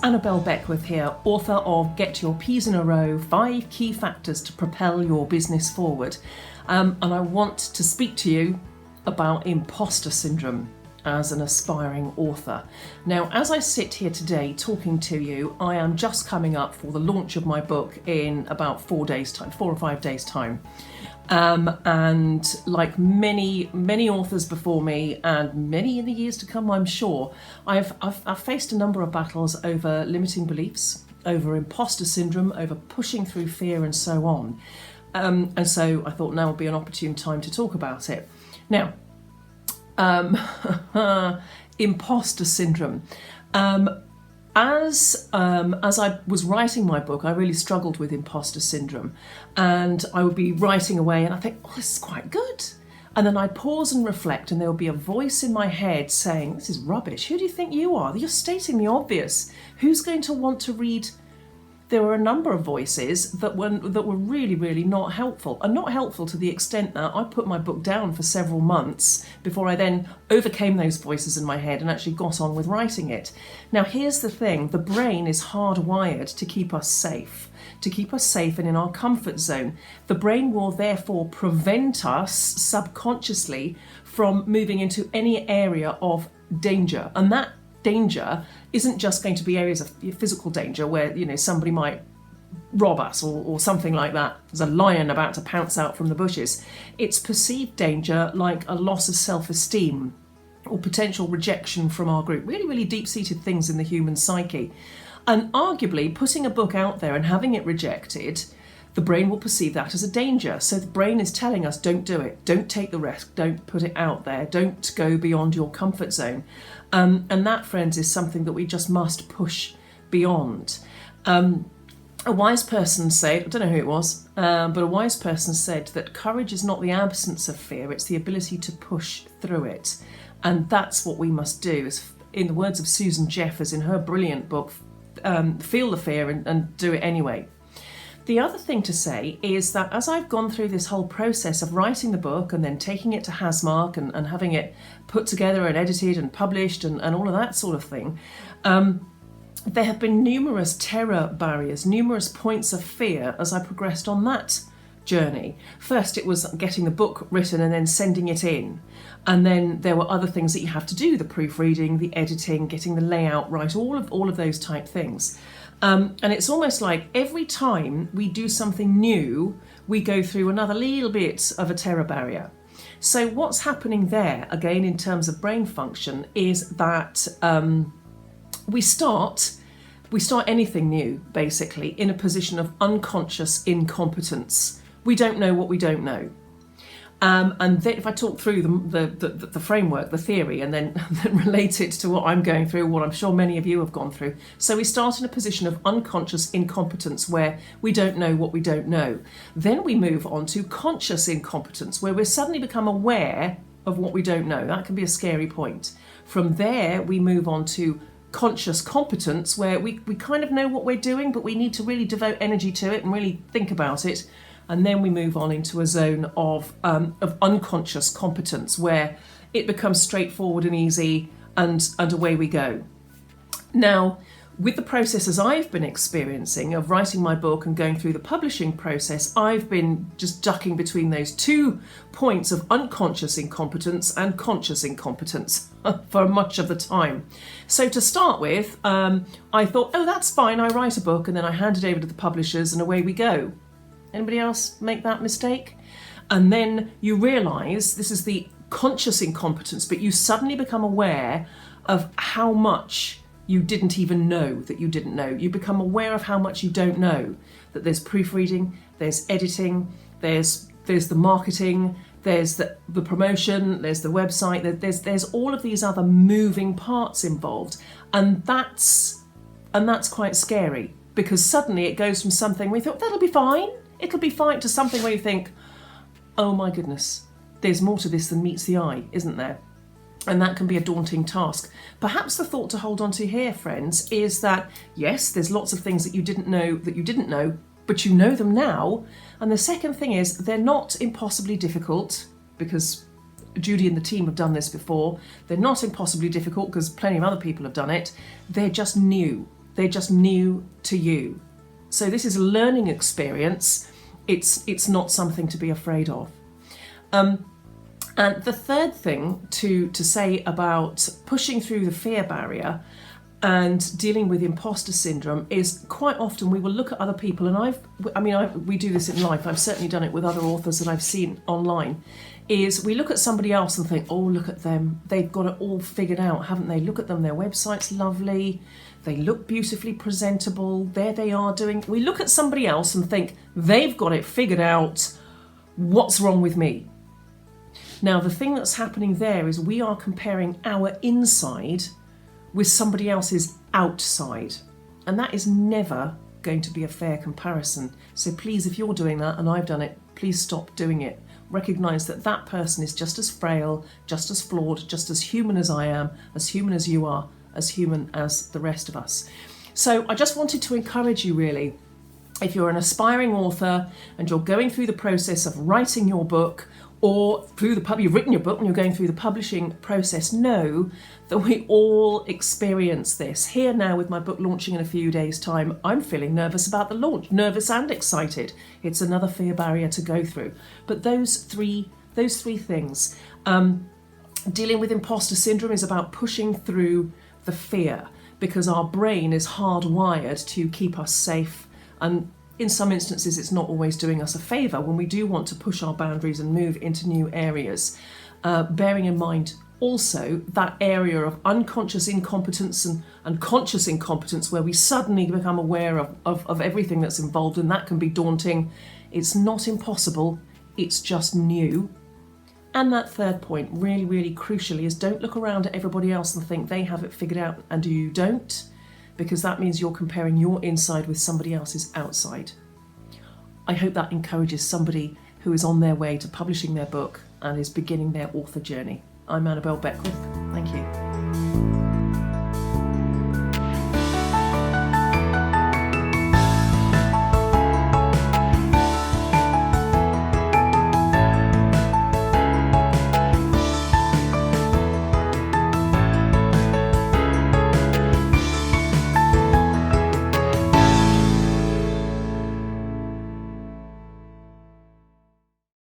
Annabelle Beckwith here, author of Get Your P's in a Row, 5 Key Factors to Propel Your Business Forward. And I want to speak to you about imposter syndrome as an aspiring author. Now, as I sit here today talking to you, I am just coming up for the launch of my book in about 4 or 5 days time. And like many authors before me, and many in the years to come, I'm sure, I've faced a number of battles over limiting beliefs, over imposter syndrome, over pushing through fear, and so on. And so I thought now would be an opportune time to talk about it. Now, imposter syndrome. As I was writing my book, I really struggled with imposter syndrome, and I would be writing away and I think, oh, this is quite good. And then I'd pause and reflect, and there would be a voice in my head saying, this is rubbish. Who do you think you are? You're stating the obvious. Who's going to want to read? There were a number of voices that were really, really not helpful, and not helpful to the extent that I put my book down for several months before I then overcame those voices in my head and actually got on with writing it. Now, here's the thing. The brain is hardwired to keep us safe, and in our comfort zone. The brain will therefore prevent us subconsciously from moving into any area of danger. And that danger isn't just going to be areas of physical danger where, you know, somebody might rob us or something like that. There's a lion about to pounce out from the bushes. It's perceived danger like a loss of self-esteem or potential rejection from our group. Really, really deep-seated things in the human psyche. And arguably, putting a book out there and having it rejected, the brain will perceive that as a danger. So the brain is telling us, don't do it, don't take the risk, don't put it out there, don't go beyond your comfort zone. And that, friends, is something that we just must push beyond. A wise person said, I don't know who it was, but a wise person said that courage is not the absence of fear, it's the ability to push through it. And that's what we must do. In the words of Susan Jeffers in her brilliant book, feel the fear and do it anyway. The other thing to say is that as I've gone through this whole process of writing the book and then taking it to Hasmark and having it put together and edited and published and all of that sort of thing, there have been numerous terror barriers, numerous points of fear as I progressed on that journey. First, it was getting the book written and then sending it in. And then there were other things that you have to do, the proofreading, the editing, getting the layout right, all of those type things. And it's almost like every time we do something new, we go through another little bit of a terror barrier. So what's happening there, again, in terms of brain function, is that we start anything new, basically, in a position of unconscious incompetence. We don't know what we don't know. And then if I talk through the framework, the theory, and then relate it to what I'm going through, what I'm sure many of you have gone through. So we start in a position of unconscious incompetence where we don't know what we don't know. Then we move on to conscious incompetence, where we suddenly become aware of what we don't know. That can be a scary point. From there, we move on to conscious competence, where we kind of know what we're doing, but we need to really devote energy to it and really think about it. And then we move on into a zone of unconscious competence, where it becomes straightforward and easy, and away we go. Now, with the processes I've been experiencing of writing my book and going through the publishing process, I've been just ducking between those 2 points of unconscious incompetence and conscious incompetence for much of the time. So to start with, I thought, oh, that's fine, I write a book and then I hand it over to the publishers and away we go. Anybody else make that mistake? And then you realise this is the conscious incompetence, but you suddenly become aware of how much you didn't even know that you didn't know. You become aware of how much you don't know, that there's proofreading, there's editing, there's the marketing, there's the promotion, there's the website, there's all of these other moving parts involved. And that's quite scary, because suddenly it goes from something we thought, that'll be fine, it'll be fine, to something where you think, oh my goodness, there's more to this than meets the eye, isn't there? And that can be a daunting task. Perhaps the thought to hold on to here, friends, is that yes, there's lots of things that you didn't know, but you know them now. And the second thing is, they're not impossibly difficult, because Judy and the team have done this before. They're not impossibly difficult because plenty of other people have done it. They're just new. They're just new to you. So this is a learning experience. It's not something to be afraid of. And the third thing to say about pushing through the fear barrier and dealing with imposter syndrome is quite often we will look at other people, and we do this in life, I've certainly done it with other authors that I've seen online, is we look at somebody else and think, oh, look at them, they've got it all figured out, haven't they? Look at them, their website's lovely, they look beautifully presentable, there they are doing. We look at somebody else and think, they've got it figured out, what's wrong with me? Now, the thing that's happening there is we are comparing our inside with somebody else's outside. And that is never going to be a fair comparison. So please, if you're doing that, and I've done it, please stop doing it. Recognise that that person is just as frail, just as flawed, just as human as I am, as human as you are, as human as the rest of us. So I just wanted to encourage you really, if you're an aspiring author and you're going through the process of writing your book, or you've written your book and you're going through the publishing process, know that we all experience this. Here now with my book launching in a few days' time, I'm feeling nervous about the launch, nervous and excited. It's another fear barrier to go through. But those three things, dealing with imposter syndrome is about pushing through the fear, because our brain is hardwired to keep us safe, and in some instances it's not always doing us a favour when we do want to push our boundaries and move into new areas. Bearing in mind also that area of unconscious incompetence and conscious incompetence, where we suddenly become aware of everything that's involved, and that can be daunting. It's not impossible, it's just new. And that third point, really, really crucially, is don't look around at everybody else and think they have it figured out and you don't, because that means you're comparing your inside with somebody else's outside. I hope that encourages somebody who is on their way to publishing their book and is beginning their author journey. I'm Annabelle Beckwith. Thank you.